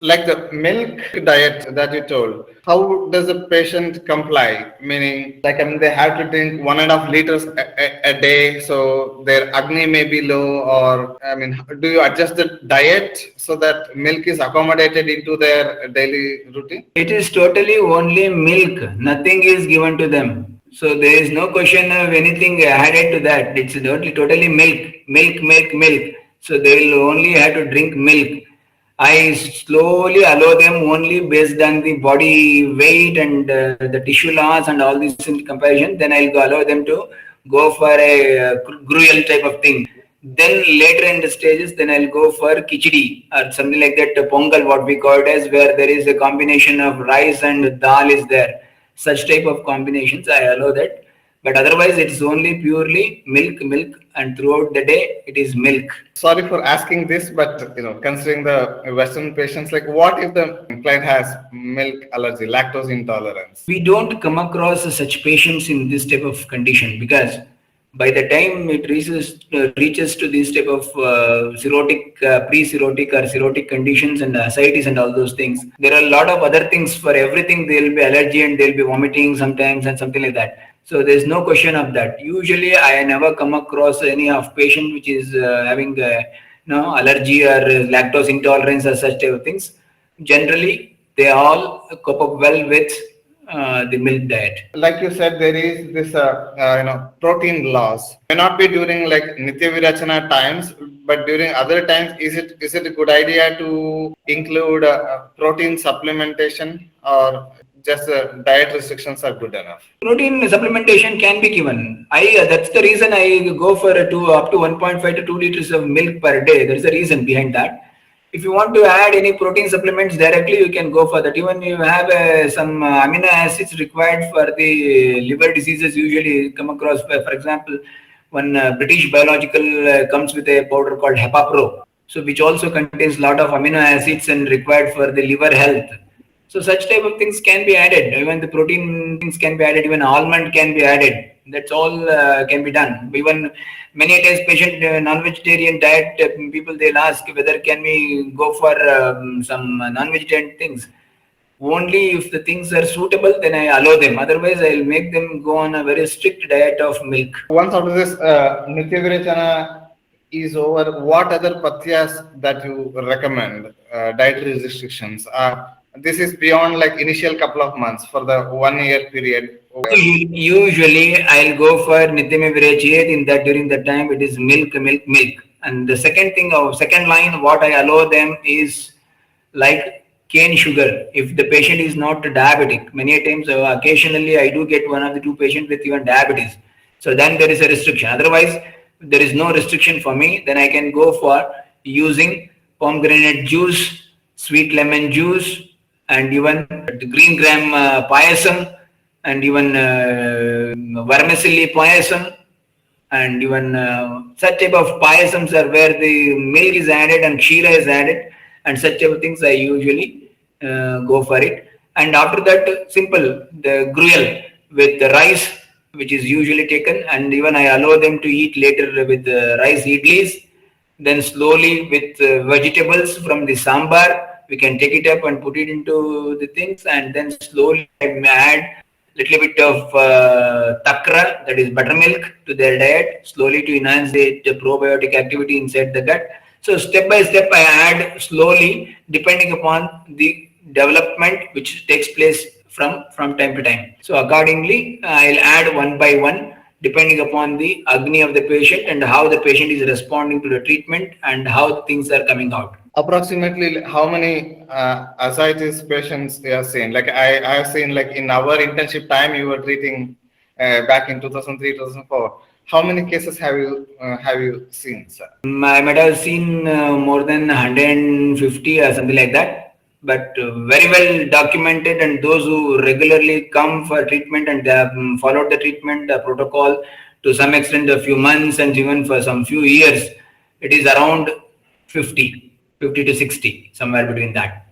Like the milk diet that you told, how does a patient comply? Meaning, like, I mean, they have to drink 1.5 liters a day, so their agni may be low, or I mean, do you adjust the diet so that milk is accommodated into their daily routine? It is totally only milk. Nothing is given to them. So there is no question of anything added to that. It's totally milk, milk, milk, milk. So they will only have to drink milk. I slowly allow them only based on the body weight and the tissue loss and all this in comparison. Then I'll go allow them to go for a gruel type of thing. Then later in the stages, then I'll go for khichdi or something like that, pongal, what we call it as, where there is a combination of rice and dal is there. Such type of combinations I allow that. But otherwise, it's only purely milk, milk, and throughout the day it is milk. Sorry for asking this, but considering the Western patients, like, what if the client has milk allergy, lactose intolerance? We don't come across such patients in this type of condition, because by the time it reaches to this type of cirrhotic, pre-cirrhotic or cirrhotic conditions and ascites and all those things, there are a lot of other things. For everything there will be allergy and there will be vomiting sometimes and something like that. So there's no question of that. Usually I never come across any of patient which is having allergy or lactose intolerance or such type of things. Generally they all cope up well with the milk diet. Like you said, there is this protein loss. May not be during like Nitya Virachana times, but during other times, is it a good idea to include protein supplementation, or just diet restrictions are good enough? Protein supplementation can be given. I That's the reason I go for a two up to 1.5 to 2 liters of milk per day. There is a reason behind that. If you want to add any protein supplements directly, you can go for that. Even you have some amino acids required for the liver diseases, usually come across. For example, one British biological comes with a powder called Hepapro, so which also contains a lot of amino acids and required for the liver health. So such type of things can be added. Even the protein things can be added. Even almond can be added. That's all can be done. Even many times patient non-vegetarian diet people, they'll ask whether can we go for some non-vegetarian things. Only if the things are suitable, then I allow them. Otherwise, I'll make them go on a very strict diet of milk. Once after this Nitya Virachana is over, what other pathyas that you recommend, dietary restrictions? This is beyond like initial couple of months for the 1 year period. Usually, I'll go for Nityam Virachiyat. In that, during that time, it is milk, milk, milk. And the second thing, or second line, what I allow them is like cane sugar. If the patient is not diabetic, many times, occasionally, I do get one of the two patients with even diabetes. So then there is a restriction. Otherwise, there is no restriction for me. Then I can go for using pomegranate juice, sweet lemon juice, and even the green gram payasam, and even vermicelli payasam, and even such type of payasams are where the milk is added and kshira is added, and such type of things I usually go for it. And after that, simple the gruel with the rice, which is usually taken, and even I allow them to eat later with rice idlis. Then slowly with vegetables from the sambar, we can take it up and put it into the things, and then slowly add little bit of takra, that is buttermilk, to their diet, slowly to enhance the probiotic activity inside the gut. So step by step I add slowly, depending upon the development which takes place from time to time. So accordingly I'll add one by one, depending upon the agni of the patient and how the patient is responding to the treatment and how things are coming out. Approximately how many ascites patients you have seen? Like I have seen, like in our internship time, you were treating back in 2003, 2004. How many cases have you seen, sir? I might have seen more than 150 or something like that, but very well documented. And those who regularly come for treatment and they have followed the treatment protocol to some extent, a few months and even for some few years, it is around 50 to 60, somewhere between that.